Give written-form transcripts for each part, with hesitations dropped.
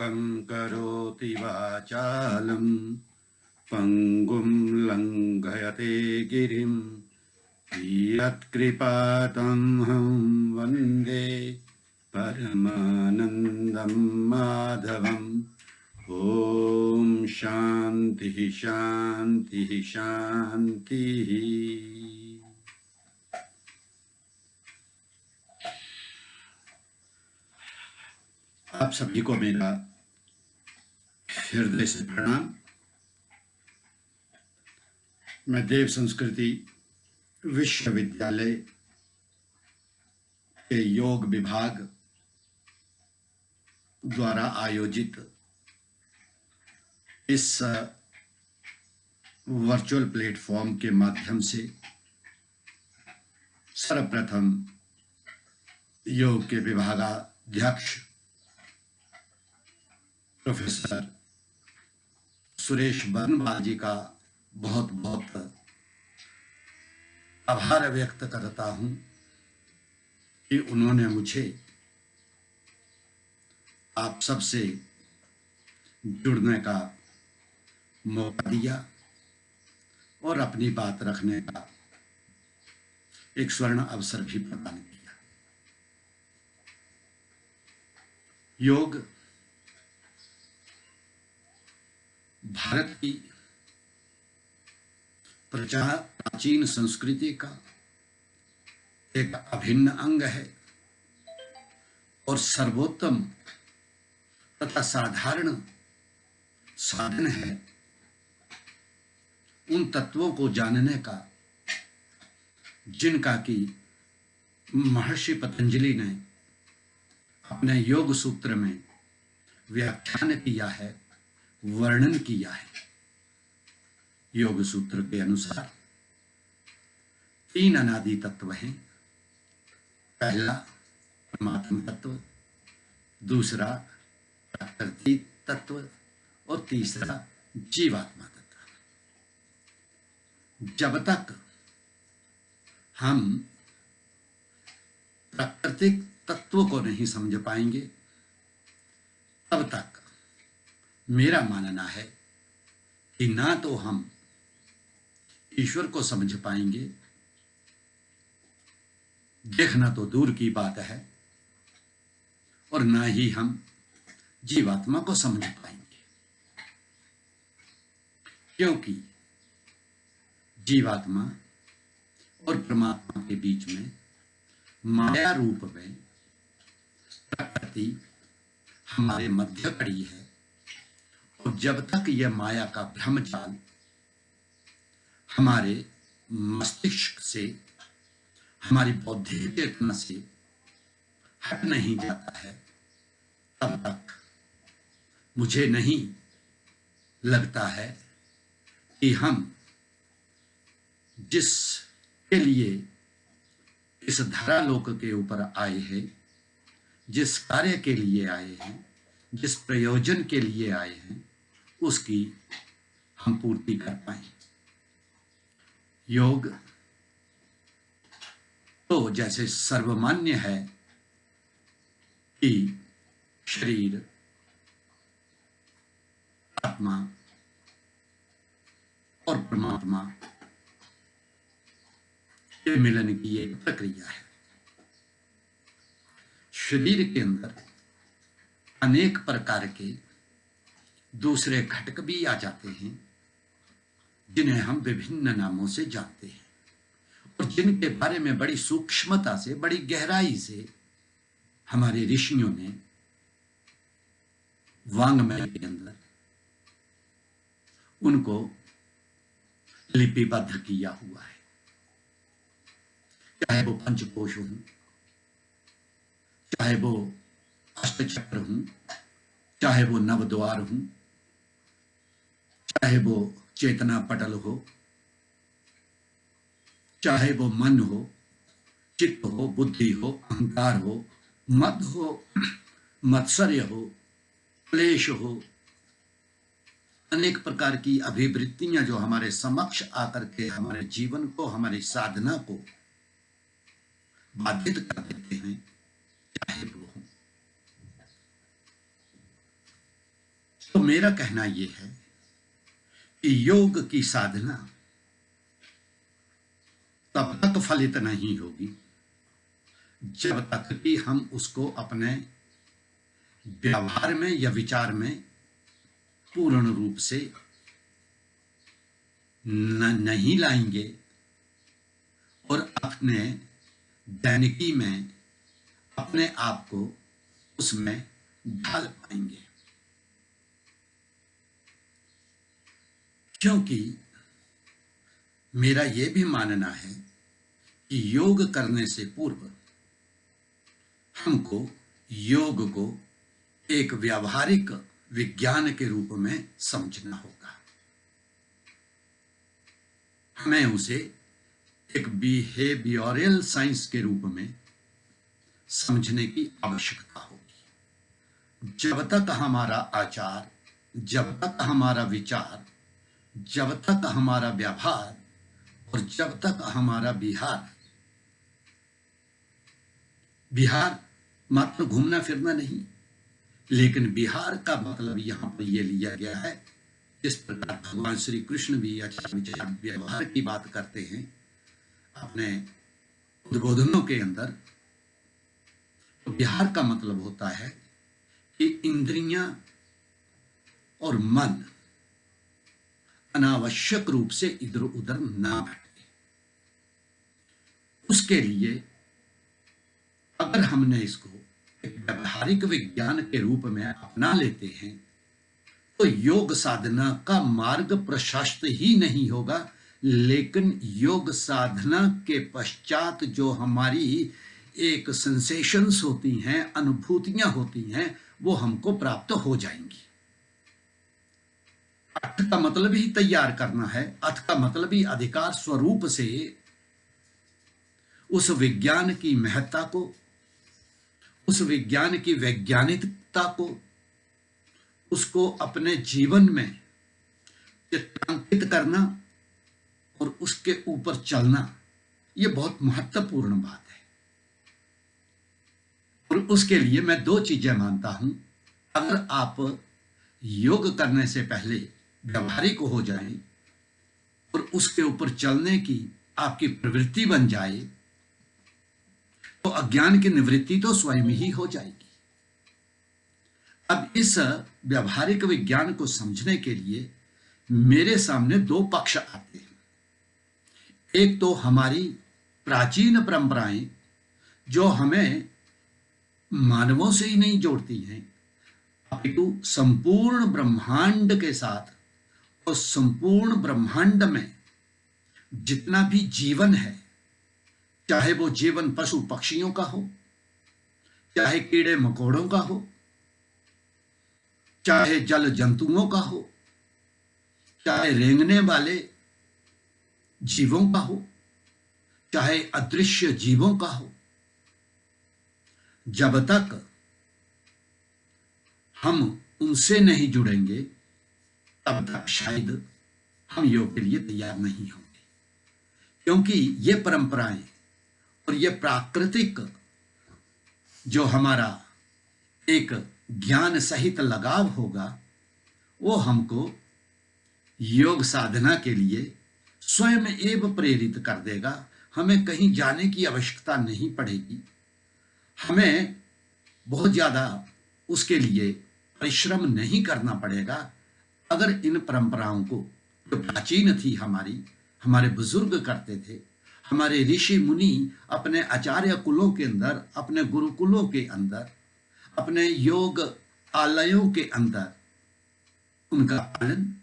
मूकं करोति वाचालं पङ्गुं लङ्घयते गिरिं यत्कृपातमहं वन्दे परमानन्दं माधवम्। ॐ शान्तिः शान्तिः शान्तिः। आप सभी को मेरा हृदय से प्रणाम। मैं देव संस्कृति विश्वविद्यालय के योग विभाग द्वारा आयोजित इस वर्चुअल प्लेटफॉर्म के माध्यम से सर्वप्रथम योग के विभागाध्यक्ष प्रोफेसर सुरेश बर्नवाल जी का बहुत बहुत आभार व्यक्त करता हूं कि उन्होंने मुझे आप सबसे जुड़ने का मौका दिया और अपनी बात रखने का एक स्वर्ण अवसर भी प्रदान किया। योग भारत की प्राचीन संस्कृति का एक अभिन्न अंग है और सर्वोत्तम तथा साधारण साधन है उन तत्वों को जानने का जिनका कि महर्षि पतंजलि ने अपने योग सूत्र में व्याख्यान किया है, वर्णन किया है। योग सूत्र के अनुसार 3 अनादि तत्व हैं। पहला परमात्म तत्व, दूसरा प्रकृति तत्व और तीसरा जीवात्मा तत्व। जब तक हम प्राकृतिक तत्व को नहीं समझ पाएंगे तब तक मेरा मानना है कि ना तो हम ईश्वर को समझ पाएंगे, देखना तो दूर की बात है, और ना ही हम जीवात्मा को समझ पाएंगे, क्योंकि जीवात्मा और परमात्मा के बीच में माया रूप में प्रकृति हमारे मध्य खड़ी है। और जब तक यह माया का भ्रमजाल हमारे मस्तिष्क से, हमारी बौद्धिक चेतना से हट नहीं जाता है, तब तक मुझे नहीं लगता है कि हम जिसके लिए इस धरालोक के ऊपर आए हैं, जिस कार्य के लिए आए हैं, जिस प्रयोजन के लिए आए हैं, उसकी हम पूर्ति कर पाए। योग तो जैसे सर्वमान्य है कि शरीर, आत्मा और परमात्मा के मिलन की एक प्रक्रिया है। शरीर के अंदर अनेक प्रकार के दूसरे घटक भी आ जाते हैं जिन्हें हम विभिन्न नामों से जानते हैं और जिनके बारे में बड़ी सूक्ष्मता से, बड़ी गहराई से हमारे ऋषियों ने वांग्मय के अंदर उनको लिपिबद्ध किया हुआ है। चाहे वो पंचकोश हो, चाहे वो अष्टचक्र हूं, चाहे वो नवद्वार हूं, चाहे वो चेतना पटल हो, चाहे वो मन हो, चित्त हो, बुद्धि हो, अहंकार हो, मद हो, मत्सर्य हो, क्लेश हो, अनेक प्रकार की अभिवृत्तियां जो हमारे समक्ष आकर के हमारे जीवन को, हमारी साधना को बाधित कर देते हैं, चाहे वो हो। मेरा कहना यह है कि योग की साधना तब तक फलित नहीं होगी जब तक कि हम उसको अपने व्यवहार में या विचार में पूर्ण रूप से नहीं लाएंगे और अपने दैनिकी में अपने आप को उसमें ढाल पाएंगे। क्योंकि मेरा यह भी मानना है कि योग करने से पूर्व हमको योग को एक व्यावहारिक विज्ञान के रूप में समझना होगा। हमें उसे एक बिहेवियरल साइंस के रूप में समझने की आवश्यकता होगी। जब तक हमारा आचार, जब तक हमारा विचार, जब तक हमारा व्यवहार और जब तक हमारा विहार मात्र घूमना फिरना नहीं, लेकिन विहार का मतलब यहां पर यह लिया गया है, जिस प्रकार भगवान श्री कृष्ण भी आचार विचार व्यवहार की बात करते हैं अपने उद्बोधनों के अंदर, तो विहार का मतलब होता है कि इंद्रियां और मन अनावश्यक रूप से इधर उधर ना भटके। उसके लिए अगर हमने इसको एक व्यावहारिक विज्ञान के रूप में अपना लेते हैं तो योग साधना का मार्ग प्रशस्त ही नहीं होगा, लेकिन योग साधना के पश्चात जो हमारी एक सेंसेशंस होती हैं, अनुभूतियां होती हैं, वो हमको प्राप्त हो जाएंगी। अर्थ का मतलब ही तैयार करना है, अर्थ का मतलब ही अधिकार स्वरूप से उस विज्ञान की महत्ता को, उस विज्ञान की वैज्ञानिकता को, उसको अपने जीवन में चित्रांकित करना और उसके ऊपर चलना, यह बहुत महत्वपूर्ण बात है। और उसके लिए मैं दो चीजें मानता हूं। अगर आप योग करने से पहले व्यवहारिक हो जाएं और उसके ऊपर चलने की आपकी प्रवृत्ति बन जाए तो अज्ञान की निवृत्ति तो स्वयं ही हो जाएगी। अब इस व्यवहारिक विज्ञान को समझने के लिए मेरे सामने दो पक्ष आते हैं। एक तो हमारी प्राचीन परंपराएं जो हमें मानवों से ही नहीं जोड़ती हैं, अपितु संपूर्ण ब्रह्मांड के साथ, और संपूर्ण ब्रह्मांड में जितना भी जीवन है, चाहे वो जीवन पशु पक्षियों का हो, चाहे कीड़े मकोड़ों का हो, चाहे जल जंतुओं का हो, चाहे रेंगने वाले जीवों का हो, चाहे अदृश्य जीवों का हो, जब तक हम उनसे नहीं जुड़ेंगे तब तक शायद हम योग के लिए तैयार नहीं होंगे। क्योंकि ये परंपराएं और ये प्राकृतिक जो हमारा एक ज्ञान सहित लगाव होगा, वो हमको योग साधना के लिए स्वयं एवं प्रेरित कर देगा। हमें कहीं जाने की आवश्यकता नहीं पड़ेगी, हमें बहुत ज्यादा उसके लिए परिश्रम नहीं करना पड़ेगा। अगर इन परंपराओं को, जो प्राचीन थी हमारे बुजुर्ग करते थे, हमारे ऋषि मुनि अपने आचार्य कुलों के अंदर, अपने गुरुकुलों के अंदर, अपने योग आलयों के अंदर उनका पालन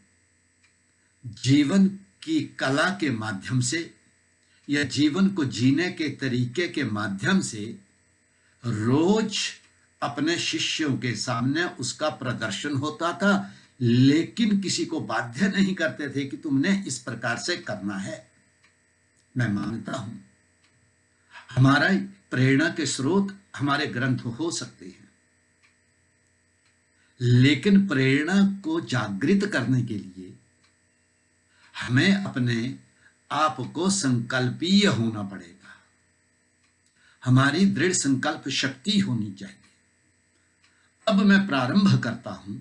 जीवन की कला के माध्यम से या जीवन को जीने के तरीके के माध्यम से रोज अपने शिष्यों के सामने उसका प्रदर्शन होता था, लेकिन किसी को बाध्य नहीं करते थे कि तुमने इस प्रकार से करना है। मैं मानता हूं हमारा प्रेरणा के स्रोत हमारे ग्रंथ हो सकते हैं, लेकिन प्रेरणा को जागृत करने के लिए हमें अपने आप को संकल्पीय होना पड़ेगा। हमारी दृढ़ संकल्प शक्ति होनी चाहिए। अब मैं प्रारंभ करता हूं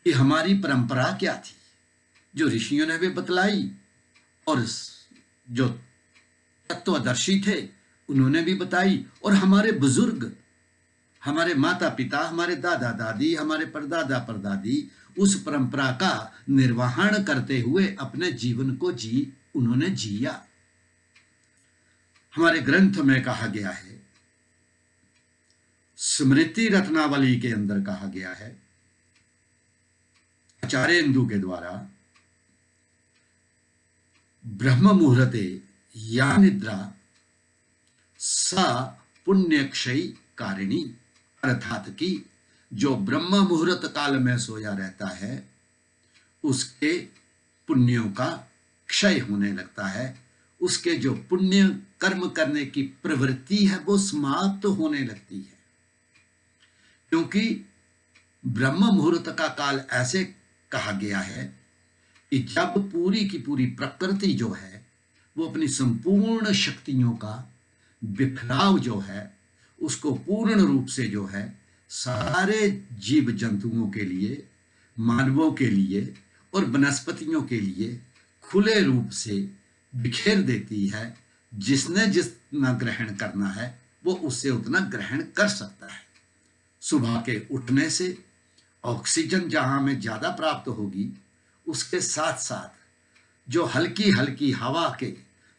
कि हमारी परंपरा क्या थी, जो ऋषियों ने भी बतलाई और जो तत्वदर्शी थे उन्होंने भी बताई, और हमारे बुजुर्ग, हमारे माता पिता, हमारे दादा दादी, हमारे परदादा परदादी उस परंपरा का निर्वहन करते हुए अपने जीवन को उन्होंने जिया। हमारे ग्रंथ में कहा गया है, स्मृति रत्नावली के अंदर कहा गया है आचार्येंदु के द्वारा, ब्रह्म मुहूर्ते या निद्रा सा पुण्यक्षय कारिणी, अर्थात कि जो ब्रह्म मुहूर्त काल में सोया रहता है उसके पुण्यों का क्षय होने लगता है, उसके जो पुण्य कर्म करने की प्रवृत्ति है वो समाप्त होने लगती है। क्योंकि ब्रह्म मुहूर्त का काल ऐसे कहा गया है कि जब पूरी की पूरी प्रकृति जो है वो अपनी संपूर्ण शक्तियों का बिखराव जो है उसको पूर्ण रूप से जो है सारे जीव जंतुओं के लिए, मानवों के लिए और वनस्पतियों के लिए खुले रूप से बिखेर देती है। जिसने जितना ग्रहण करना है वो उससे उतना ग्रहण कर सकता है। सुबह के उठने से ऑक्सीजन जहां हमें ज्यादा प्राप्त होगी, उसके साथ साथ जो हल्की हल्की हवा के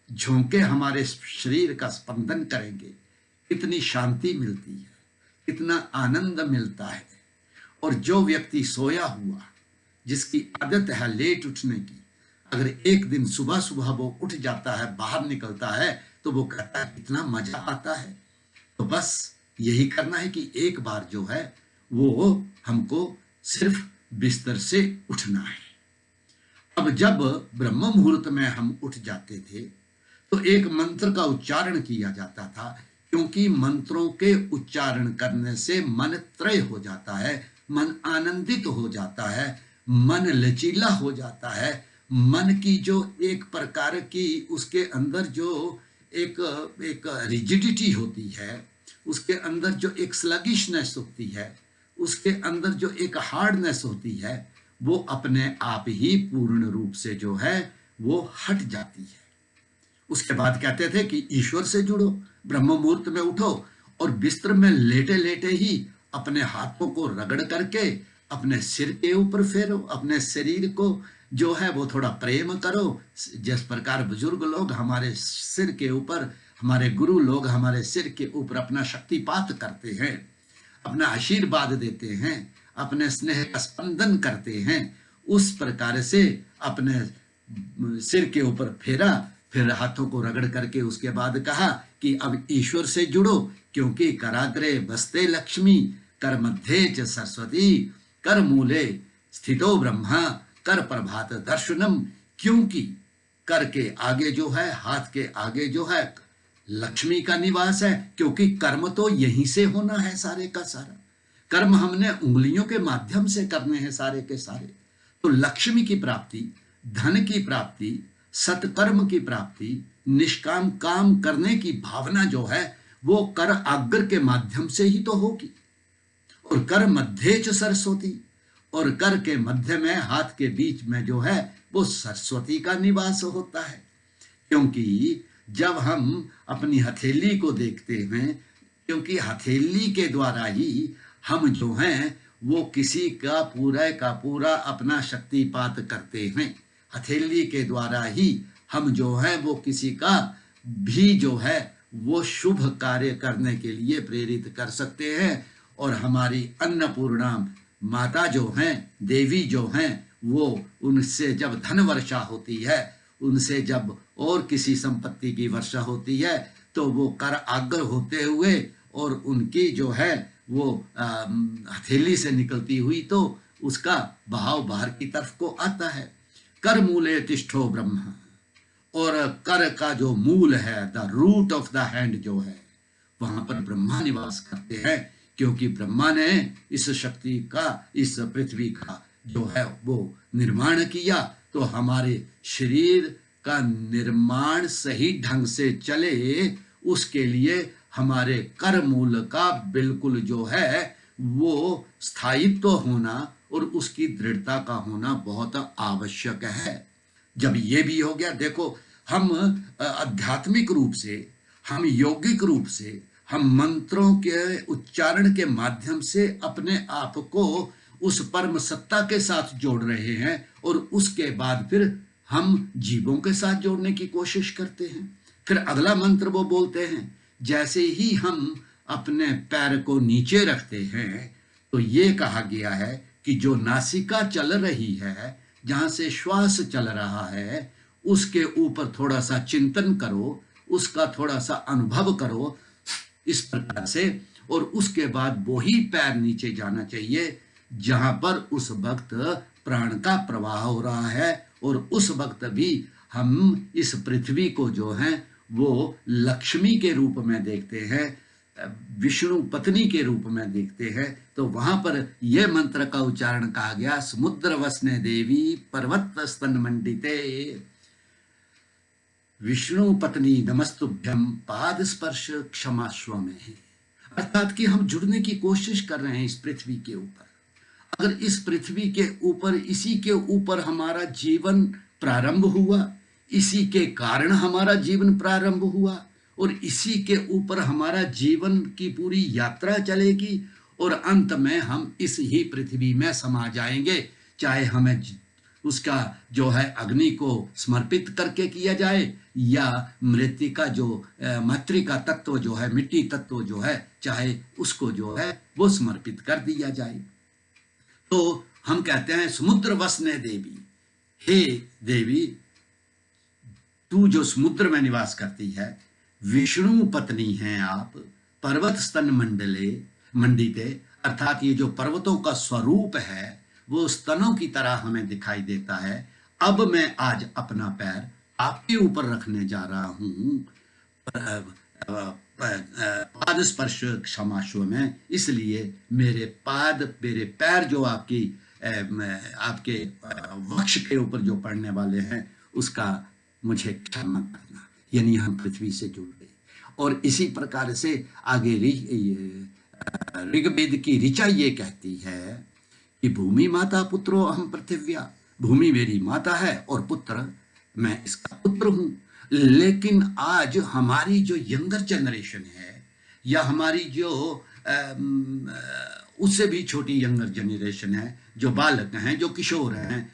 झोंके हमारे शरीर का स्पंदन करेंगे, इतनी शांति मिलती है, इतना आनंद मिलता है। और जो व्यक्ति सोया हुआ, जिसकी आदत है लेट उठने की, अगर एक दिन सुबह सुबह वो उठ जाता है, बाहर निकलता है, तो वो कहता है इतना मजा आता है। तो बस यही करना है कि एक बार जो है वो हमको सिर्फ बिस्तर से उठना है। अब जब ब्रह्म मुहूर्त में हम उठ जाते थे तो एक मंत्र का उच्चारण किया जाता था, क्योंकि मंत्रों के उच्चारण करने से मन त्रय हो जाता है, मन आनंदित हो जाता है, मन लचीला हो जाता है। मन की जो एक प्रकार की उसके अंदर जो एक रिजिडिटी होती है, उसके अंदर जो एक स्लगिशनेस होती है, उसके अंदर जो एक हार्डनेस होती है, वो अपने आप ही पूर्ण रूप से जो है वो हट जाती है। उसके बाद कहते थे कि ईश्वर से जुड़ो, ब्रह्म मुहूर्त में उठो और बिस्तर में लेटे लेटे ही अपने हाथों को रगड़ करके अपने सिर के ऊपर फेरो, अपने शरीर को जो है वो थोड़ा प्रेम करो। जिस प्रकार बुजुर्ग लोग हमारे सिर के ऊपर, हमारे गुरु लोग हमारे सिर के ऊपर अपना शक्तिपात करते हैं, अपना आशीर्वाद देते हैं, अपने स्नेह का स्पंदन करते हैं, उस प्रकार से अपने सिर के ऊपर फेरा, फिर हाथों को रगड़ करके उसके बाद कहा कि अब ईश्वर से जुड़ो, क्योंकि कराग्रे बसते लक्ष्मी, कर मध्य च सरस्वती, कर मूले स्थितो ब्रह्मा, कर प्रभात दर्शनम। क्योंकि कर के आगे जो है, हाथ के आगे जो है लक्ष्मी का निवास है, क्योंकि कर्म तो यहीं से होना है, सारे का सारा कर्म हमने उंगलियों के माध्यम से करने हैं सारे के सारे। तो लक्ष्मी की प्राप्ति, धन की प्राप्ति, सत्कर्म की प्राप्ति, निष्काम काम करने की भावना जो है वो कर आग्र के माध्यम से ही तो होगी। और कर मध्य च सरस्वती, और कर के मध्य में, हाथ के बीच में जो है वो सरस्वती का निवास होता है। क्योंकि जब हम अपनी हथेली को देखते हैं, क्योंकि हथेली के द्वारा ही हम जो हैं वो किसी का पूरा अपना शक्तिपात करते हैं। हथेली के द्वारा ही हम जो है वो किसी का भी जो है वो शुभ कार्य करने के लिए प्रेरित कर सकते हैं। और हमारी अन्नपूर्णा माता जो हैं, देवी जो हैं, वो उनसे जब धन वर्षा होती है, उनसे जब और किसी संपत्ति की वर्षा होती है, तो वो कर आग्र होते हुए और उनकी जो है वो हथेली से निकलती हुई तो उसका बहाव बाहर की तरफ को आता है। कर मूले तिष्ठो ब्रह्म, और कर का जो मूल है, the root of the hand जो है, वहां पर ब्रह्मा निवास करते हैं। क्योंकि ब्रह्मा ने इस शक्ति का, इस पृथ्वी का जो है वो निर्माण किया, तो हमारे शरीर का निर्माण सही ढंग से चले उसके लिए हमारे कर मूल का बिल्कुल जो है वो स्थायित्व होना और उसकी दृढ़ता का होना बहुत आवश्यक है। जब ये भी हो गया, देखो हम आध्यात्मिक रूप से, हम यौगिक रूप से, हम मंत्रों के उच्चारण के माध्यम से अपने आप को उस परम सत्ता के साथ जोड़ रहे हैं और उसके बाद फिर हम जीवों के साथ जोड़ने की कोशिश करते हैं। फिर अगला मंत्र वो बोलते हैं, जैसे ही हम अपने पैर को नीचे रखते हैं तो ये कहा गया है कि जो नासिका चल रही है, जहां से श्वास चल रहा है, उसके ऊपर थोड़ा सा चिंतन करो, उसका थोड़ा सा अनुभव करो इस प्रकार से, और उसके बाद वो ही पैर नीचे जाना चाहिए जहां पर उस वक्त प्राण का प्रवाह हो रहा है। और उस वक्त भी हम इस पृथ्वी को जो है वो लक्ष्मी के रूप में देखते हैं, विष्णु पत्नी के रूप में देखते हैं। तो वहां पर यह मंत्र का उच्चारण कहा गया, समुद्र वसने देवी पर्वत स्तन मंडिते विष्णु पत्नी नमस्तुभ्यम पाद स्पर्श क्षमाश्व में है। अर्थात कि हम जुड़ने की कोशिश कर रहे हैं इस पृथ्वी के ऊपर। अगर इस पृथ्वी के ऊपर, इसी के ऊपर हमारा जीवन प्रारंभ हुआ, इसी के कारण हमारा जीवन प्रारंभ हुआ और इसी के ऊपर हमारा जीवन की पूरी यात्रा चलेगी और अंत में हम इस ही पृथ्वी में समा जाएंगे। चाहे हमें उसका जो है अग्नि को समर्पित करके किया जाए या मृत्तिका जो मातृका तत्व जो है, मिट्टी तत्व जो है, चाहे उसको जो है वो समर्पित कर दिया जाए। तो हम कहते हैं समुद्र वसने देवी, हे देवी तू जो समुद्र में निवास करती है, विष्णु पत्नी हैं आप, पर्वत स्तन मंडले मंडिते, अर्थात ये जो पर्वतों का स्वरूप है वो स्तनों की तरह हमें दिखाई देता है। अब मैं आज अपना पैर आपके ऊपर रखने जा रहा हूं पाद स्पर्श क्षमाश्व में, इसलिए मेरे पैर जो आपके वक्ष के ऊपर जो पड़ने वाले हैं उसका मुझे क्षमा करना। यानी हम पृथ्वी से जुड़ गए। और इसी प्रकार से आगे ऋग्वेद की ऋचा ये कहती है कि भूमि माता पुत्रो अहम पृथिव्या, भूमि मेरी माता है और पुत्र मैं इसका पुत्र हूं। लेकिन आज हमारी जो यंगर जनरेशन है या हमारी जो उससे भी छोटी यंगर जनरेशन है, जो बालक हैं, जो किशोर हैं,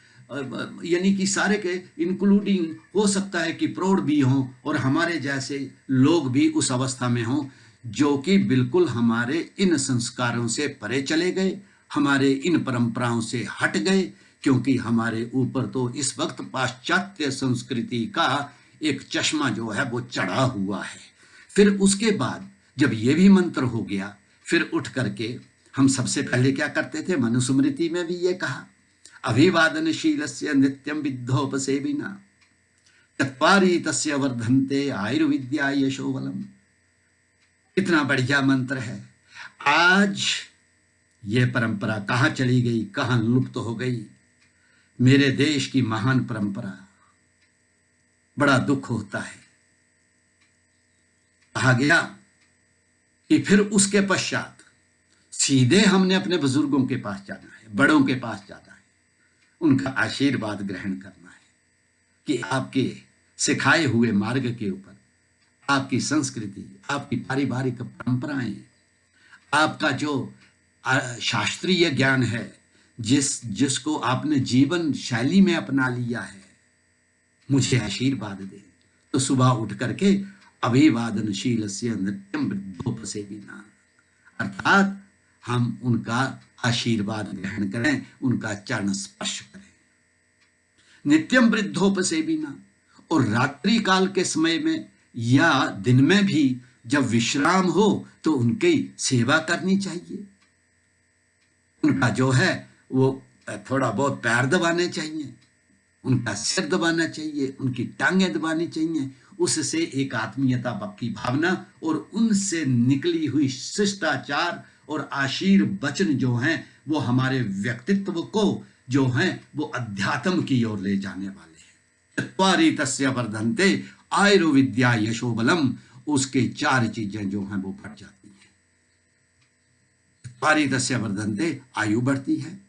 यानी कि सारे के इंक्लूडिंग हो सकता है कि प्रौढ़ भी हों और हमारे जैसे लोग भी उस अवस्था में हों जो कि बिल्कुल हमारे इन संस्कारों से परे चले गए, हमारे इन परंपराओं से हट गए, क्योंकि हमारे ऊपर तो इस वक्त पाश्चात्य संस्कृति का एक चश्मा जो है वो चढ़ा हुआ है। फिर उसके बाद जब ये भी मंत्र हो गया, फिर उठ करके हम सबसे पहले क्या करते थे, मनुस्मृति में भी ये कहा, अभिवादनशीलस्य नित्यं विद्धोपसेविना चत्वारि तस्य वर्धन्ते आयुर्विद्या यशोबलम। कितना बढ़िया मंत्र है। आज ये परंपरा कहाँ चली गई, कहाँ लुप्त हो गई। मेरे देश की महान परंपरा, बड़ा दुख होता है। कहा गया कि फिर उसके पश्चात सीधे हमने अपने बुजुर्गों के पास जाना है, बड़ों के पास जाना है, उनका आशीर्वाद ग्रहण करना है कि आपके सिखाए हुए मार्ग के ऊपर आपकी संस्कृति, आपकी पारिवारिक परंपराएं, आपका जो शास्त्रीय ज्ञान है, जिसको आपने जीवन शैली में अपना लिया है, मुझे आशीर्वाद दे। तो सुबह उठ करके अभिवादनशीलस्य नित्यं वृद्धोपसेविना, अर्थात हम उनका आशीर्वाद ग्रहण करें, उनका चरण स्पर्श करें। नित्यम वृद्धोपसेविना, और रात्रि काल के समय में या दिन में भी जब विश्राम हो तो उनकी सेवा करनी चाहिए। उनका जो है वो थोड़ा बहुत पैर दबाने चाहिए, उनका सिर दबाना चाहिए, उनकी टांगें दबानी चाहिए। उससे एक आत्मीयता की भावना और उनसे निकली हुई शिष्टाचार और आशीर्वचन जो हैं वो हमारे व्यक्तित्व को जो हैं वो अध्यात्म की ओर ले जाने वाले हैं। चत्वारि तस्य वर्धन्ते आयुर्विद्या यशोबलम, उसके 4 चीजें जो हैं वो बढ़ जाती हैं। चत्वारि तस्य वर्धन्ते, आयु बढ़ती है,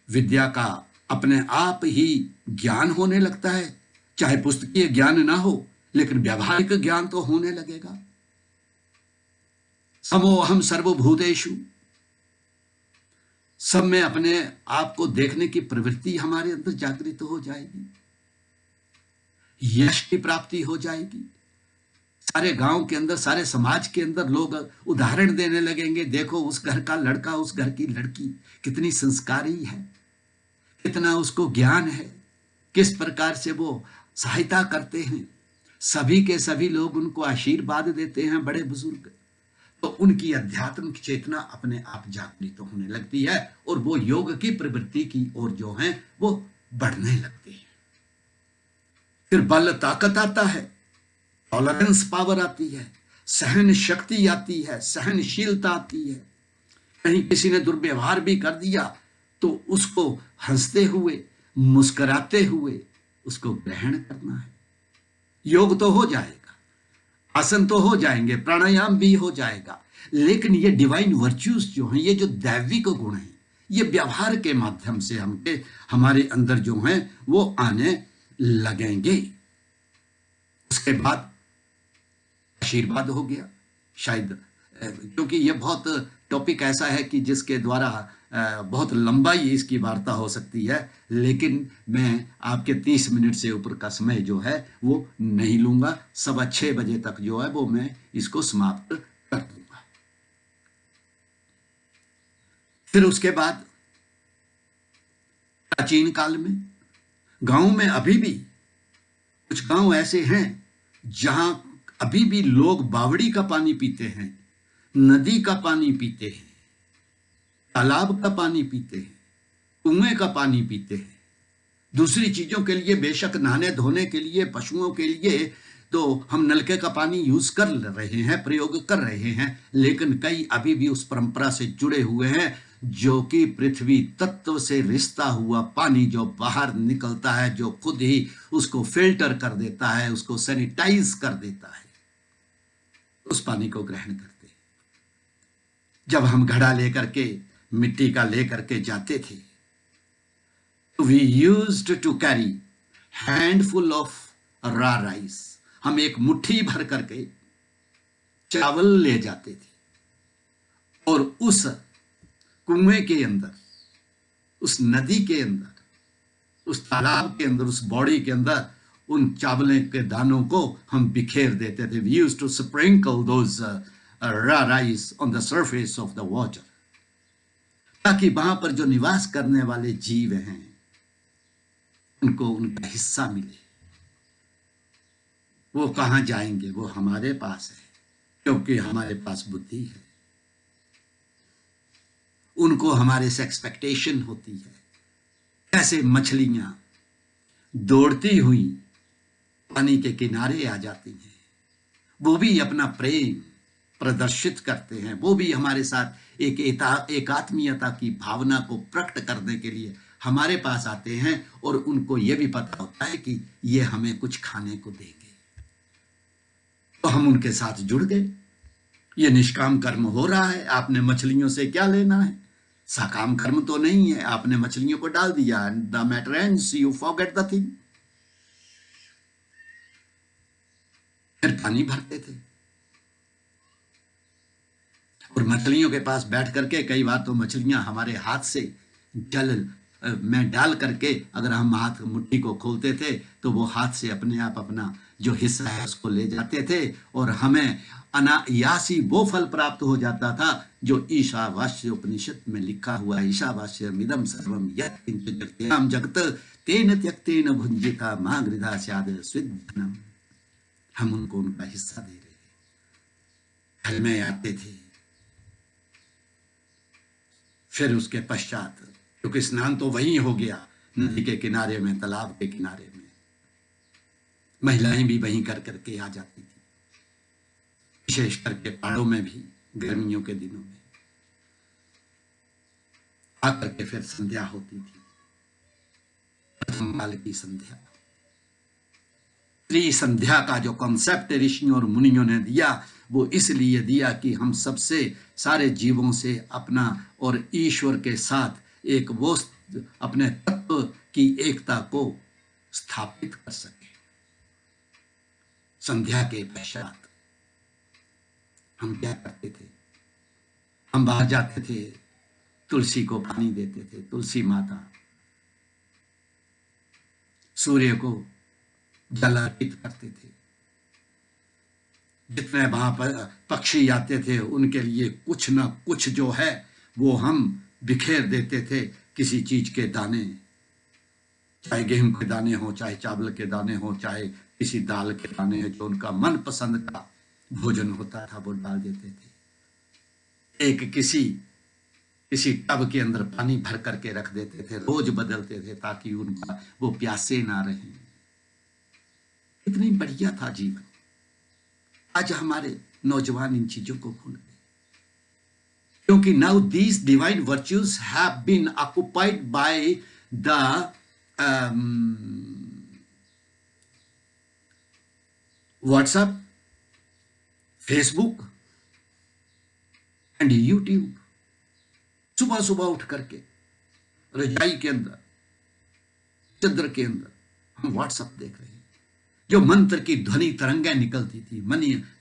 विद्या का अपने आप ही ज्ञान होने लगता है, चाहे पुस्तकीय ज्ञान ना हो लेकिन व्यावहारिक ज्ञान तो होने लगेगा। समोहम सर्वभूतेषु, सब में अपने आप को देखने की प्रवृत्ति हमारे अंदर जागृत हो जाएगी, यश की प्राप्ति हो जाएगी। सारे गांव के अंदर, सारे समाज के अंदर लोग उदाहरण देने लगेंगे, देखो उस घर का लड़का, उस घर की लड़की कितनी संस्कारी है, कितना उसको ज्ञान है, किस प्रकार से वो सहायता करते हैं। सभी के सभी लोग उनको आशीर्वाद देते हैं, बड़े बुजुर्ग। तो उनकी आध्यात्मिक चेतना अपने आप जागृत तो होने लगती है और वो योग की प्रवृत्ति की ओर जो है वो बढ़ने लगती है। फिर बल ताकत आता है, टॉलरेंस पावर आती है, सहन शक्ति आती है, सहनशीलता आती है। कहीं किसी ने दुर्व्यवहार भी कर दिया तो उसको हंसते हुए, मुस्कुराते हुए उसको ग्रहण करना है। योग तो हो जाएगा, आसन तो हो जाएंगे, प्राणायाम भी हो जाएगा, लेकिन ये डिवाइन वर्च्यूज जो हैं, ये जो दैविक गुण हैं, ये व्यवहार के माध्यम से हमारे अंदर जो हैं वो आने लगेंगे। उसके बाद आशीर्वाद हो गया शायद, क्योंकि ये बहुत टॉपिक ऐसा है कि जिसके द्वारा बहुत लंबाई इसकी वार्ता हो सकती है, लेकिन मैं आपके 30 मिनट से ऊपर का समय जो है वो नहीं लूंगा। 6:15 बजे तक जो है वो मैं इसको समाप्त कर दूंगा। फिर उसके बाद प्राचीन काल में गांव में अभी भी कुछ गांव ऐसे हैं जहां अभी भी लोग बावड़ी का पानी पीते हैं, नदी का पानी पीते हैं, तालाब का पानी पीते हैं, कुएं का पानी पीते हैं। दूसरी चीजों के लिए, बेशक नहाने धोने के लिए, पशुओं के लिए तो हम नलके का पानी यूज कर रहे हैं, प्रयोग कर रहे हैं, लेकिन कई अभी भी उस परंपरा से जुड़े हुए हैं जो कि पृथ्वी तत्व से रिश्ता हुआ पानी जो बाहर निकलता है, जो खुद ही उसको फिल्टर कर देता है, उसको सैनिटाइज कर देता है, उस पानी को ग्रहण करते हैं। जब हम घड़ा लेकर के, मिट्टी का लेकर के जाते थे, we used to carry handful of raw rice, हम एक मुट्ठी भर करके चावल ले जाते थे और उस कुएं के अंदर, उस नदी के अंदर, उस तालाब के अंदर, उस बॉडी के अंदर उन चावलों के दानों को हम बिखेर देते थे। We used to sprinkle those raw rice on the surface of the water, ताकि वहां पर जो निवास करने वाले जीव हैं उनको उनका हिस्सा मिले। वो कहां जाएंगे, वो हमारे पास है, क्योंकि हमारे पास बुद्धि है। उनको हमारे से एक्सपेक्टेशन होती है। कैसे मछलियां दौड़ती हुई पानी के किनारे आ जाती हैं, वो भी अपना प्रेम प्रदर्शित करते हैं, वो भी हमारे साथ एक आत्मीयता की भावना को प्रकट करने के लिए हमारे पास आते हैं और उनको ये भी पता होता है कि ये हमें कुछ खाने को देंगे, तो हम उनके साथ जुड़ गए। ये निष्काम कर्म हो रहा है, आपने मछलियों से क्या लेना है? सकाम कर्म तो नहीं है, आपने मछलियों को डाल दिया, the matter ends, you forget the thing. फिर पानी भरते थे और मछलियों के पास बैठ करके, कई बार तो मछलियां हमारे हाथ से जल में डाल करके, अगर हम हाथ मुट्ठी को खोलते थे तो वो हाथ से अपने आप अपना जो हिस्सा है उसको ले जाते थे और हमें अनायासी वो फल प्राप्त हो जाता था जो ईशावास्य उपनिषद में लिखा हुआ है, ईशावास्य मिदम सर्वम यत् किंच जगत्याम जगत तेन त्यक्तेन भुंजिता मां गृधा स्याद स्विद्धनम। हम उनको उनका हिस्सा दे रहे, घर में आते थे। फिर उसके पश्चात, क्योंकि स्नान तो वहीं हो गया, नदी के किनारे में, तालाब के किनारे में, महिलाएं भी वहीं कर करके आ जाती थी, विशेष करके पहाड़ों में भी गर्मियों के दिनों में आकर के फिर संध्या होती थी, प्रथम काल की संध्या। संध्या का जो कॉन्सेप्ट ऋषियों और मुनियों ने दिया, वो इसलिए दिया कि हम सबसे, सारे जीवों से अपना और ईश्वर के साथ एक वो अपने तत्व की एकता को स्थापित कर सके। संध्या के पश्चात हम क्या करते थे? हम बाहर जाते थे, तुलसी को पानी देते थे, तुलसी माता, सूर्य को जल अर्पित करते थे। जितने वहां पर पक्षी आते थे उनके लिए कुछ ना कुछ जो है वो हम बिखेर देते थे, किसी चीज के दाने, चाहे गेहूं के दाने हो, चाहे चावल के दाने हो, चाहे किसी दाल के दाने हो, जो उनका मन पसंद का भोजन होता था वो डाल देते थे। एक किसी टब के अंदर पानी भर करके रख देते थे, रोज बदलते थे ताकि उनका वो प्यासे ना रहे। इतनी बढ़िया था जीवन। आज हमारे नौजवान इन चीजों को भूल गए, क्योंकि now these divine virtues have been occupied by the WhatsApp, Facebook and YouTube. सुबह सुबह उठ करके रजाई के अंदर, चद्र के अंदर हम व्हाट्सएप देख रहे हैं। जो मंत्र की ध्वनि तरंगें निकलती थी,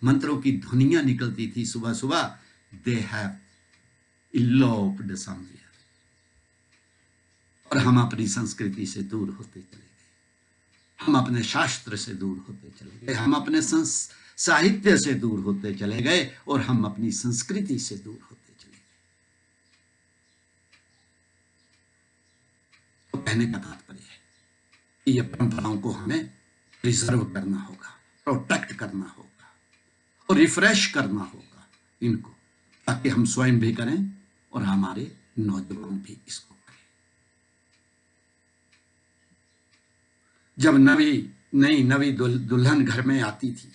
मंत्रों की ध्वनियां निकलती थी सुबह सुबह, दे हैव इलोप्ड समवेयर। और हम अपनी संस्कृति से दूर होते चले गए, हम अपने शास्त्र से दूर होते चले गए, हम अपने साहित्य से दूर होते चले गए, और हम अपनी संस्कृति से दूर होते चले गए। तो कहने का तात्पर्य है कि ये परंपराओं को हमें रिजर्व करना होगा, प्रोटेक्ट करना होगा और रिफ्रेश करना होगा इनको, ताकि हम स्वयं भी करें और हमारे नौजवान भी इसको करें। जब नई दुल्हन घर में आती थी,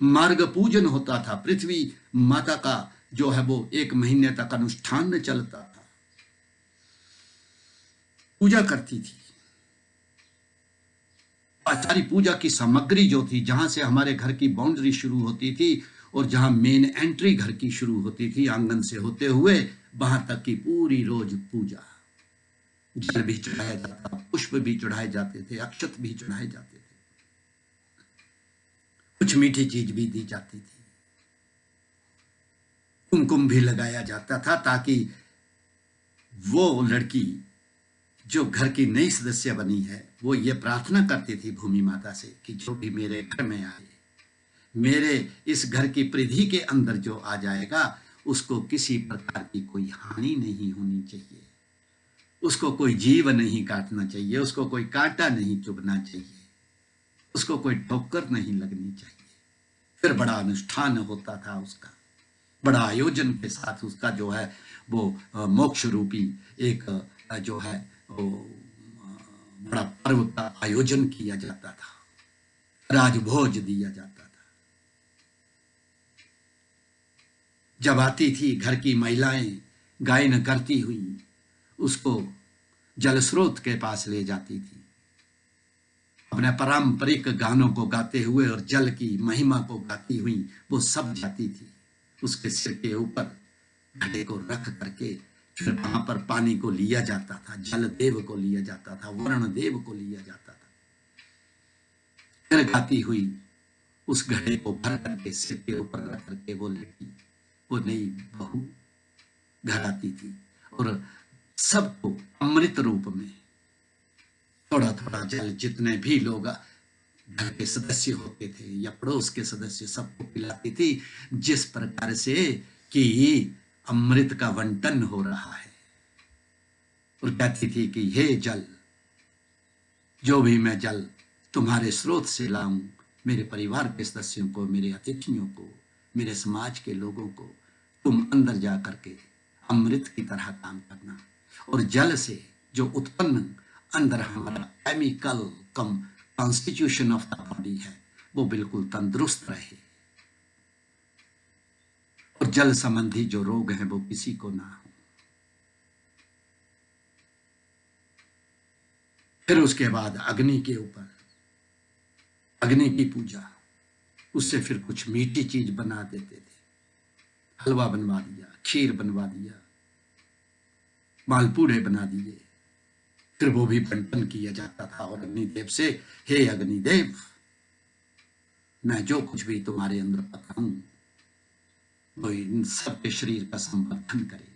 मार्ग पूजन होता था, पृथ्वी माता का जो है वो 1 महीने तक अनुष्ठान चलता था, पूजा करती थी। सारी पूजा की सामग्री जो थी, जहां से हमारे घर की बाउंड्री शुरू होती थी और जहां मेन एंट्री घर की शुरू होती थी आंगन से होते हुए, वहां तक की पूरी रोज पूजा, जल भी चढ़ाया जाता, पुष्प भी चढ़ाए जाते थे, अक्षत भी चढ़ाए जाते थे, कुछ मीठी चीज भी दी जाती थी, कुमकुम भी लगाया जाता था, ताकि वो लड़की जो घर की नई सदस्य बनी है वो ये प्रार्थना करती थी भूमि माता से कि जो भी मेरे घर में आए, मेरे इस घर की परिधि के अंदर जो आ जाएगा, उसको किसी प्रकार की कोई हानि नहीं होनी चाहिए, उसको कोई जीव नहीं काटना चाहिए, उसको कोई कांटा नहीं चुभना चाहिए, उसको कोई ठोकर नहीं लगनी चाहिए। फिर बड़ा अनुष्ठान होता था उसका, बड़ा आयोजन के साथ उसका जो है वो मोक्ष रूपी एक जो है वो बड़ा पर्व का आयोजन किया जाता था, राजभोज दिया जाता था। जब आती थी घर की महिलाएं गायन करती हुई, उसको जल स्रोत के पास ले जाती थी, अपने पारंपरिक गानों को गाते हुए और जल की महिमा को गाती हुई वो सब जाती थी। उसके सिर के ऊपर घड़े को रख करके फिर वहां पर पानी को लिया जाता था, जल देव को लिया जाता था, वरुण देव को लिया जाता था। फिर गाती हुई उस घड़े को भर करके सिर के ऊपर रख करके वो लड़की, वो नई बहू घर आती थी और सबको अमृत रूप में थोड़ा थोड़ा जल, जितने भी लोग घर के सदस्य होते थे या पड़ोस के सदस्य, सबको पिलाती थी, जिस प्रकार से कि अमृत का बंटन हो रहा है। और कहती थी कि हे जल, जो भी मैं जल तुम्हारे स्रोत से लाऊं, मेरे परिवार के सदस्यों को, मेरे अतिथियों को, मेरे समाज के लोगों को तुम अंदर जा करके अमृत की तरह काम करना, और जल से जो उत्पन्न अंदर हमारा chemical constitution of the body है वो बिल्कुल तंदुरुस्त रहे, और जल संबंधी जो रोग हैं वो किसी को ना हो। फिर उसके बाद अग्नि के ऊपर, अग्नि की पूजा, उससे फिर कुछ मीठी चीज बना देते थे, हलवा बनवा दिया, खीर बनवा दिया, मालपूड़े बना दिए, फिर वो भी बंटन किया जाता था। और अग्निदेव से, हे अग्निदेव, मैं जो कुछ भी तुम्हारे अंदर पकाऊं वो इन सबके शरीर का संवर्धन करे।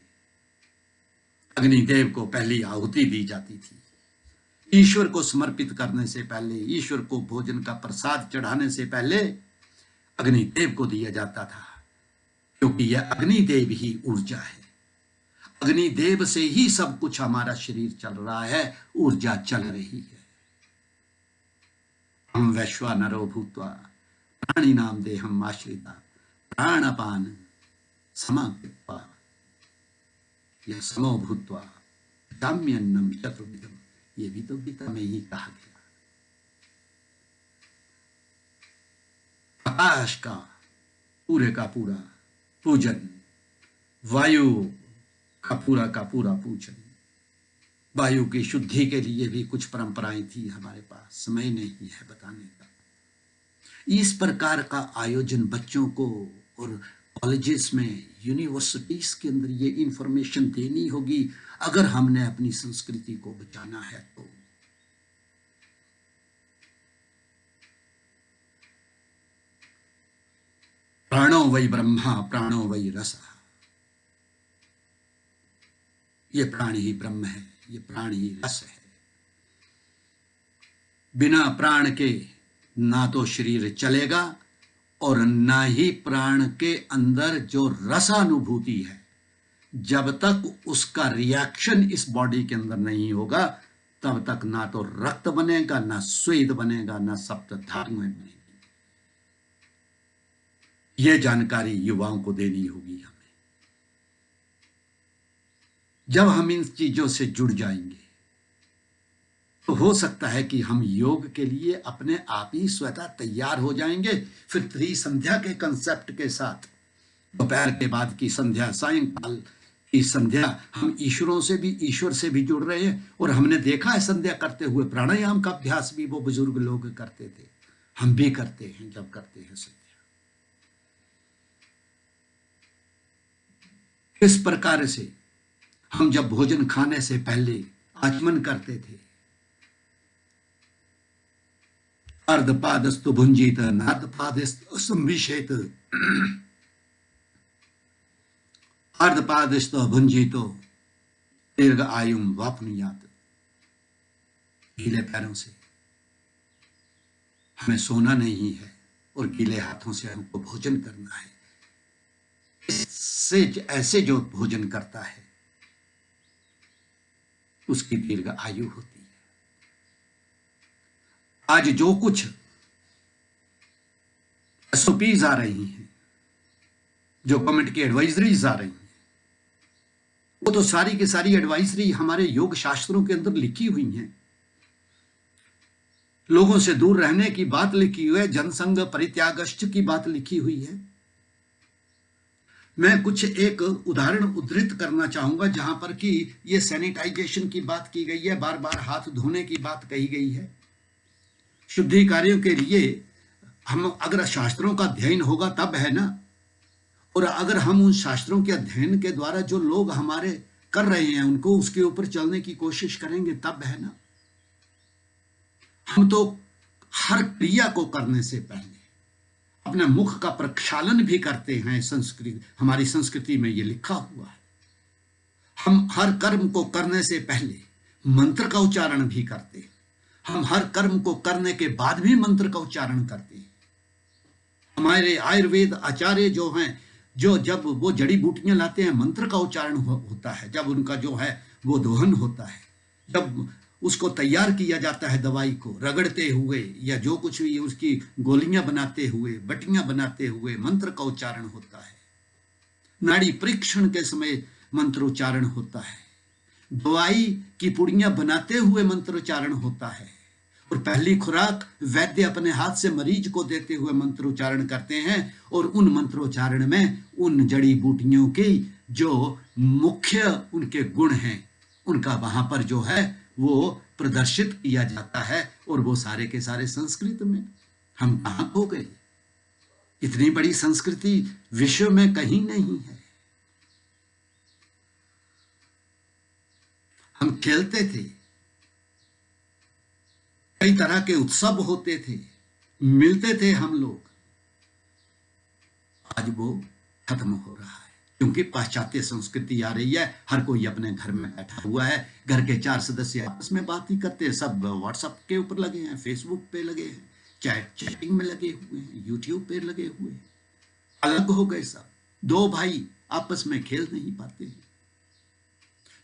अग्निदेव को पहली आहुति दी जाती थी। ईश्वर को समर्पित करने से पहले, ईश्वर को भोजन का प्रसाद चढ़ाने से पहले अग्निदेव को दिया जाता था, क्योंकि यह अग्निदेव ही ऊर्जा है। अग्निदेव से ही सब कुछ हमारा शरीर चल रहा है, ऊर्जा चल रही है। हम वैश्वानरो भूत्वा प्राणी नाम देहम आश्रिता प्राणपान समाकृत्वा यह समो भूत्वा काम्यन्नम चतुर्विधम, ये भी तो गीता में ही कहा गया। आकाश का पूरा पूजन, वायु का पूरा पूजन, वायु की शुद्धि के लिए भी कुछ परंपराएं थी हमारे पास, समय नहीं है बताने का। इस प्रकार का आयोजन बच्चों को और कॉलेजेस में, यूनिवर्सिटीज के अंदर ये इंफॉर्मेशन देनी होगी अगर हमने अपनी संस्कृति को बचाना है तो। प्राणो वै ब्रह्मा प्राणो वै रसः, ये प्राण ही ब्रह्म है, ये प्राण ही रस है। बिना प्राण के ना तो शरीर चलेगा और ना ही प्राण के अंदर जो रसानुभूति है, जब तक उसका रिएक्शन इस बॉडी के अंदर नहीं होगा तब तक ना तो रक्त बनेगा, ना स्वेद बनेगा, ना सप्त धातुएं बनेगी। यह जानकारी युवाओं को देनी होगी हमें। जब हम इन चीजों से जुड़ जाएंगे तो हो सकता है कि हम योग के लिए अपने आप ही स्वतः तैयार हो जाएंगे। फिर त्रिसंध्या के कंसेप्ट के साथ दोपहर के बाद की संध्या, सायंकाल की संध्या, हम ईश्वर से भी जुड़ रहे हैं। और हमने देखा है संध्या करते हुए, प्राणायाम का अभ्यास भी वो बुजुर्ग लोग करते थे, हम भी करते हैं जब करते हैं संध्या। इस प्रकार से हम जब भोजन खाने से पहले आचमन करते थे, अर्धपादस्तु भुंजीत नार्धपादस्तु संविशेत, अर्धपादस्तु भुंजीतो दीर्घ आयुम वापनुयात। गीले पैरों से हमें सोना नहीं है और गीले हाथों से हमको भोजन करना है। इससे ऐसे जो भोजन करता है उसकी दीर्घ आयु होती है। आज जो कुछ एसओपीज आ रही हैं, जो गवर्नमेंट की एडवाइजरीज आ रही हैं, वो तो सारी की सारी एडवाइजरी हमारे योग शास्त्रों के अंदर लिखी हुई हैं। लोगों से दूर रहने की बात लिखी हुई है, जनसंग परित्यागश्च की बात लिखी हुई है। मैं कुछ एक उदाहरण उद्धृत करना चाहूंगा जहां पर कि ये सैनिटाइजेशन की बात की गई है, बार बार हाथ धोने की बात कही गई है। शुद्धि कार्यों के लिए हम अगर शास्त्रों का अध्ययन होगा तब है ना, और अगर हम उन शास्त्रों के अध्ययन के द्वारा जो लोग हमारे कर रहे हैं उनको उसके ऊपर चलने की कोशिश करेंगे तब है ना। हम तो हर क्रिया को करने से पहले अपने मुख का प्रक्षालन भी करते हैं। संस्कृति, हमारी संस्कृति में ये लिखा हुआ है। हम हर कर्म को करने से पहले मंत्र का उच्चारण भी करते हैं। हम हर कर्म को करने के बाद भी मंत्र का उच्चारण करते हैं। हमारे आयुर्वेद आचार्य जो हैं, जो जब वो जड़ी बूटियां लाते हैं मंत्र का उच्चारण होता है। जब उनका जो है वो दोहन होता है, जब उसको तैयार किया जाता है, दवाई को रगड़ते हुए या जो कुछ भी उसकी गोलियां बनाते हुए, बटियां बनाते हुए मंत्र का उच्चारण होता है। नाड़ी परीक्षण के समय मंत्रोच्चारण होता है। दवाई की पुड़ियां बनाते हुए मंत्रोच्चारण होता है। और पहली खुराक वैद्य अपने हाथ से मरीज को देते हुए मंत्रोच्चारण करते हैं। और उन मंत्रोच्चारण में उन जड़ी बूटियों की जो मुख्य उनके गुण हैं उनका वहां पर जो है वो प्रदर्शित किया जाता है। और वो सारे के सारे संस्कृत में। हम कहां खो गए? इतनी बड़ी संस्कृति विश्व में कहीं नहीं है। खेलते थे, कई तरह के उत्सव होते थे, मिलते थे हम लोग। आज वो खत्म हो रहा है क्योंकि पाश्चात्य संस्कृति आ रही है। हर कोई अपने घर में बैठा हुआ है, घर के 4 सदस्य आपस में बात ही करते हैं, सब व्हाट्सएप के ऊपर लगे हैं, फेसबुक पे लगे हैं, चैटिंग में लगे हुए हैं, यूट्यूब पे लगे हुए हैं। अलग हो गए सब, दो भाई आपस में खेल नहीं पाते हैं।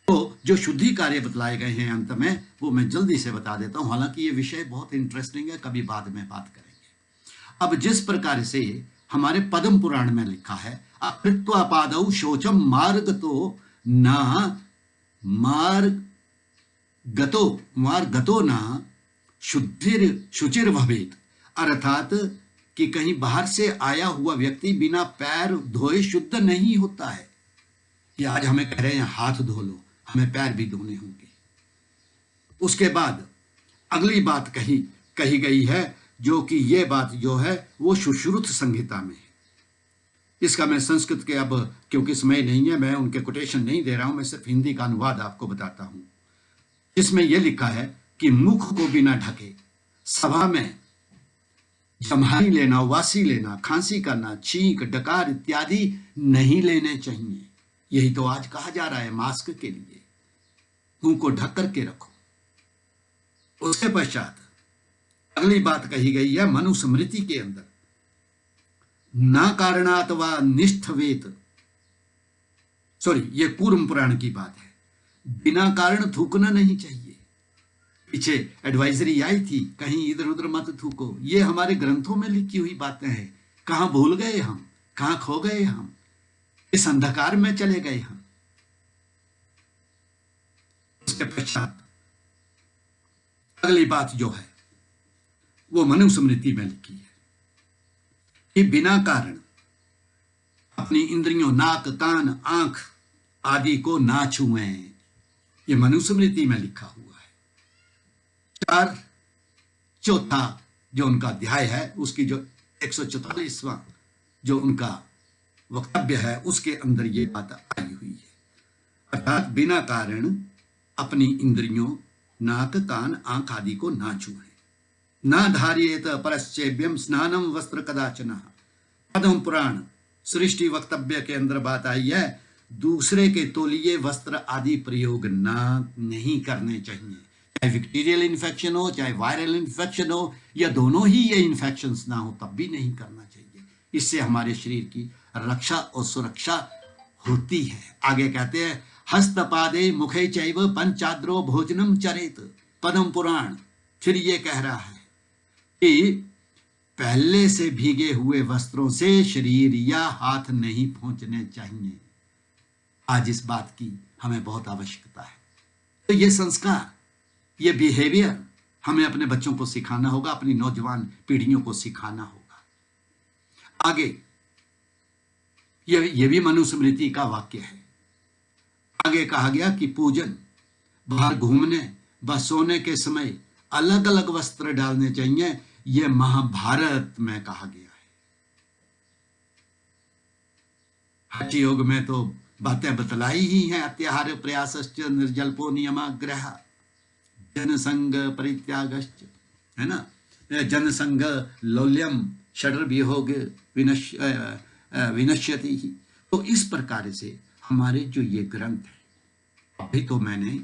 तो जो शुद्धि कार्य बतलाए गए हैं अंत में, वो मैं जल्दी से बता देता हूं, हालांकि ये विषय बहुत इंटरेस्टिंग है, कभी बाद में बात करेंगे। अब जिस प्रकार से हमारे पद्म पुराण में लिखा है, अकृत्वापादौ शोचम मार्गतो न मार्गतो न शुचिर भवेत, अर्थात कि कहीं बाहर से आया हुआ व्यक्ति बिना पैर धोए शुद्ध नहीं होता है। कि आज हमें कह रहे हैं हाथ धो लो, हमें पैर भी धोने होंगे। उसके बाद अगली बात कही गई है, जो कि ये बात जो है वो सुश्रुत संहिता में है। इसका मैं संस्कृत के, अब क्योंकि समय नहीं है, मैं उनके कोटेशन नहीं दे रहा हूं, मैं सिर्फ हिंदी का अनुवाद आपको बताता हूं। इसमें यह लिखा है कि मुख को बिना ढके सभा में जम्हाई लेना, वासी लेना, खांसी करना, छींक, डकार इत्यादि नहीं लेने चाहिए। यही तो आज कहा जा रहा है मास्क के लिए, मुंह को ढक करके रखो। उसके पश्चात अगली बात कही गई है मनुस्मृति के अंदर, न कारणात व निष्ठवेत, सॉरी ये कूर्म पुराण की बात है, बिना कारण थूकना नहीं चाहिए। पीछे एडवाइजरी आई थी, कहीं इधर उधर मत थूको। ये हमारे ग्रंथों में लिखी हुई बातें हैं। कहां भूल गए हम, कहां खो गए हम, इस अंधकार में चले गए हम। उसके पश्चात अगली बात जो है वो मनुस्मृति में लिखी है कि बिना कारण अपनी इंद्रियों, नाक, कान, आंख आदि को ना छुएं। ये मनुस्मृति में लिखा हुआ है। चौथा जो उनका अध्याय है, उसकी जो 144वां जो उनका वक्तव्य है, उसके अंदर ये बात आई हुई है। अर्थात बिना कारण अपनी इंद्रियों, नाक, कान, आंख आदि को ना छुएं। ना धार्येत परश्चेभ्यम स्नानम वस्त्र कदाचन। पद्म पुराण सृष्टि वक्तव्य के अंदर बात आई है, दूसरे के तौलिए वस्त्र आदि प्रयोग ना नहीं करने चाहिए। चाहे बैक्टीरियल इन्फेक्शन हो, चाहे वायरल इन्फेक्शन हो, या दोनों ही ये इन्फेक्शंस ना हो, तब भी नहीं करना चाहिए। इससे हमारे शरीर की रक्षा और सुरक्षा होती है। आगे कहते हैं हस्तपादे मुखे चैव पंचाद्रो भोजनम चरेत। पद्म पुराण फिर ये कह रहा है कि पहले से भीगे हुए वस्त्रों से शरीर या हाथ नहीं पहुंचने चाहिए। आज इस बात की हमें बहुत आवश्यकता है। तो ये संस्कार, ये बिहेवियर हमें अपने बच्चों को सिखाना होगा, अपनी नौजवान पीढ़ियों को सिखाना होगा। आगे ये भी मनुस्मृति का वाक्य है। आगे कहा गया कि पूजन, बाहर घूमने व सोने के समय अलग अलग वस्त्र डालने चाहिए। यह महाभारत में कहा गया है। हठ योग में तो बातें बतलाई ही हैं। अत्याहार प्रयासश्च निर्जल्पो नियमाग्रह जनसंग परित्यागश्च, है ना, जनसंग लौल्यम षड्वियोग विनश्यति ही। तो इस प्रकार से हमारे जो ये ग्रंथ है, अभी तो मैंने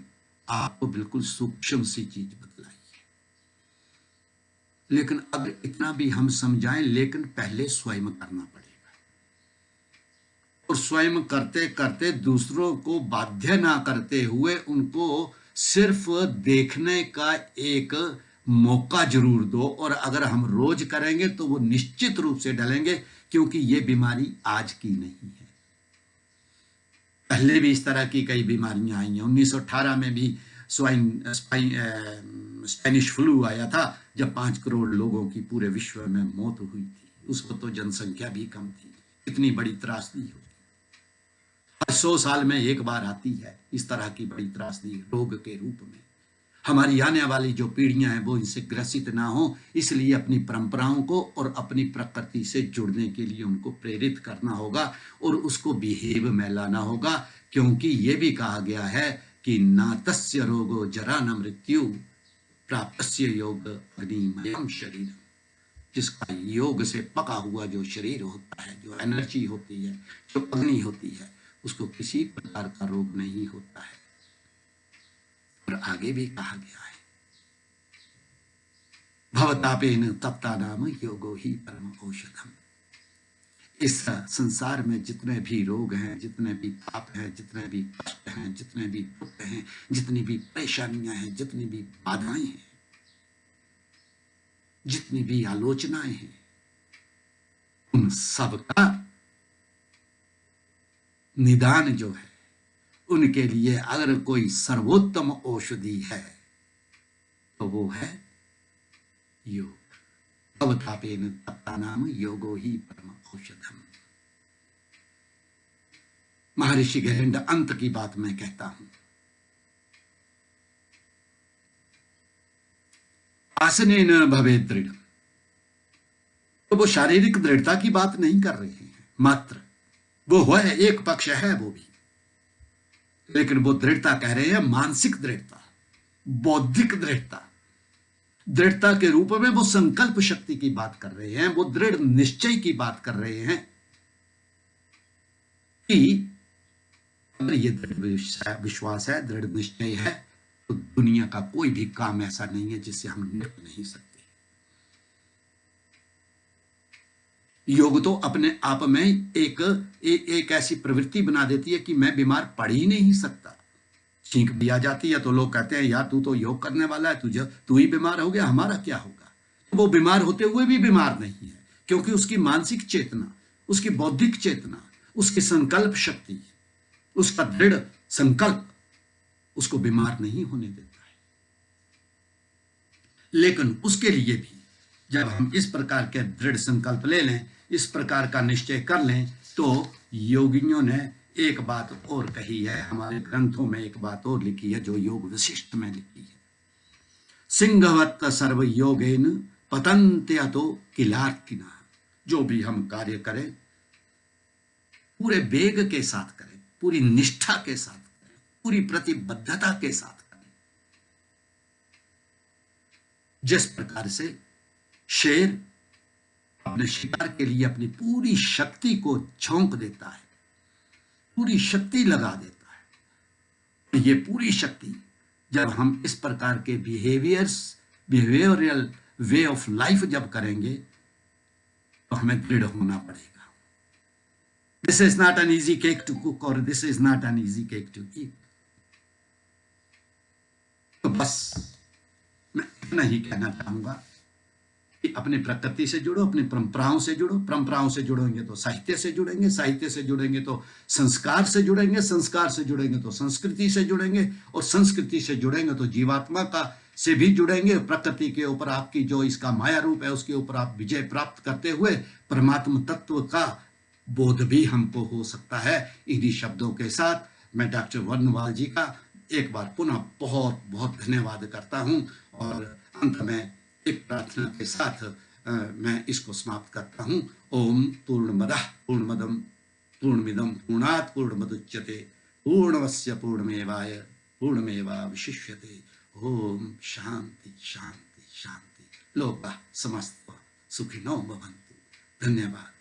आपको बिल्कुल सूक्ष्म सी चीज बतलाई है, लेकिन अब इतना भी हम समझाएं, लेकिन पहले स्वयं करना पड़ेगा। और स्वयं करते करते दूसरों को बाध्य ना करते हुए उनको सिर्फ देखने का एक मौका जरूर दो। और अगर हम रोज करेंगे तो वो निश्चित रूप से डलेंगे, क्योंकि ये बीमारी आज की नहीं है। पहले भी इस तरह की कई बीमारियां आई हैं। 1918 में भी स्पेनिश फ्लू आया था, जब 5 करोड़ लोगों की पूरे विश्व में मौत हुई थी। उस वक्त तो जनसंख्या भी कम थी। कितनी बड़ी त्रासदी होगी। 100 साल में एक बार आती है इस तरह की बड़ी त्रासदी रोग के रूप में। हमारी आने वाली जो पीढ़ियां हैं वो इनसे ग्रसित ना हो, इसलिए अपनी परंपराओं को और अपनी प्रकृति से जुड़ने के लिए उनको प्रेरित करना होगा और उसको बिहेव में लाना होगा। क्योंकि ये भी कहा गया है कि ना तस्य रोगो जरा न मृत्यु प्राप्तस्य योग अग्निमयम शरीर। जिसका योग से पका हुआ जो शरीर होता है, जो एनर्जी होती है, जो अग्नि होती है, उसको किसी प्रकार का रोग नहीं होता है। और आगे भी कहा गया है, भवतापेन तप्ता नाम योगो ही परम औषधम। इस संसार में जितने भी रोग हैं, जितने भी पाप हैं, जितने भी कष्ट हैं, जितने भी दुख हैं, जितनी भी परेशानियां हैं, जितनी भी बाधाएं हैं, जितनी भी आलोचनाएं हैं, उन सब का निदान जो है, उनके लिए अगर कोई सर्वोत्तम औषधि है तो वो है योग। भवतापेन तप्ता नाम योगो ही परम औषधम। महर्षि गहेंद्र अंत की बात मैं कहता हूं, आसने न भवे दृढ़। तो वो शारीरिक दृढ़ता की बात नहीं कर रहे हैं, मात्र वो है एक पक्ष है वो भी, लेकिन वो दृढ़ता कह रहे हैं मानसिक दृढ़ता, बौद्धिक दृढ़ता। दृढ़ता के रूप में वो संकल्प शक्ति की बात कर रहे हैं, वो दृढ़ निश्चय की बात कर रहे हैं कि अगर ये दृढ़ विश्वास है, दृढ़ निश्चय है, तो दुनिया का कोई भी काम ऐसा नहीं है जिससे हम निपट नहीं सकते। योग तो अपने आप में एक ऐसी प्रवृत्ति बना देती है कि मैं बीमार पड़ ही नहीं सकता। छींक भी आ जाती है तो लोग कहते हैं यार तू तो योग करने वाला है, तू ही बीमार हो गया, हमारा क्या होगा। तो वो बीमार होते हुए भी बीमार नहीं है, क्योंकि उसकी मानसिक चेतना, उसकी बौद्धिक चेतना, उसकी संकल्प शक्ति, उसका दृढ़ संकल्प उसको बीमार नहीं होने देता है। लेकिन उसके लिए भी जब हम इस प्रकार के दृढ़ संकल्प ले लें, इस प्रकार का निश्चय कर लें, तो योगियों ने एक बात और कही है, हमारे ग्रंथों में एक बात और लिखी है जो योग विशिष्ट में लिखी है। सिंहवत् सर्व योगेन पतन्त्यतो किलार्किना। जो भी हम कार्य करें पूरे वेग के साथ करें, पूरी निष्ठा के साथ करें, पूरी प्रतिबद्धता के साथ करें। जिस प्रकार से शेर अपने शिकार के लिए अपनी पूरी शक्ति को झोंक देता है, पूरी शक्ति लगा देता है, तो ये पूरी शक्ति जब हम इस प्रकार के बिहेवियरल वे ऑफ लाइफ जब करेंगे तो हमें दृढ़ होना पड़ेगा। This is not an easy cake to cook और this is not an easy cake to eat. तो बस मैं इतना ही कहना चाहूंगा कि अपनी प्रकृति से जुड़ो, अपनी परंपराओं से जुड़ो। परंपराओं से जुड़ेंगे तो साहित्य से जुड़ेंगे, साहित्य से जुड़ेंगे तो संस्कार से जुड़ेंगे, संस्कार से जुड़ेंगे तो संस्कृति से जुड़ेंगे, और संस्कृति से जुड़ेंगे तो जीवात्मा का से भी जुड़ेंगे। प्रकृति के ऊपर आपकी जो इसका माया रूप है उसके ऊपर आप विजय प्राप्त करते हुए परमात्मा तत्व का बोध भी हमको हो सकता है। इन्हीं शब्दों के साथ मैं डॉक्टर वर्णवाल जी का एक बार पुनः बहुत बहुत धन्यवाद करता हूं, और अंत में एक प्रार्थना के साथ मैं इसको समाप्त करता हूं। ओम पूर्णमदः पूर्णमदम पूर्णमिदम पूर्णात् पूर्णमुदच्यते पूर्णमस्य पूर्णमेवाय पूर्णमेवावशिष्यते। ओम शांति शांति शांति। लोकाः समस्ताः सुखिनो भवन्तु। धन्यवाद।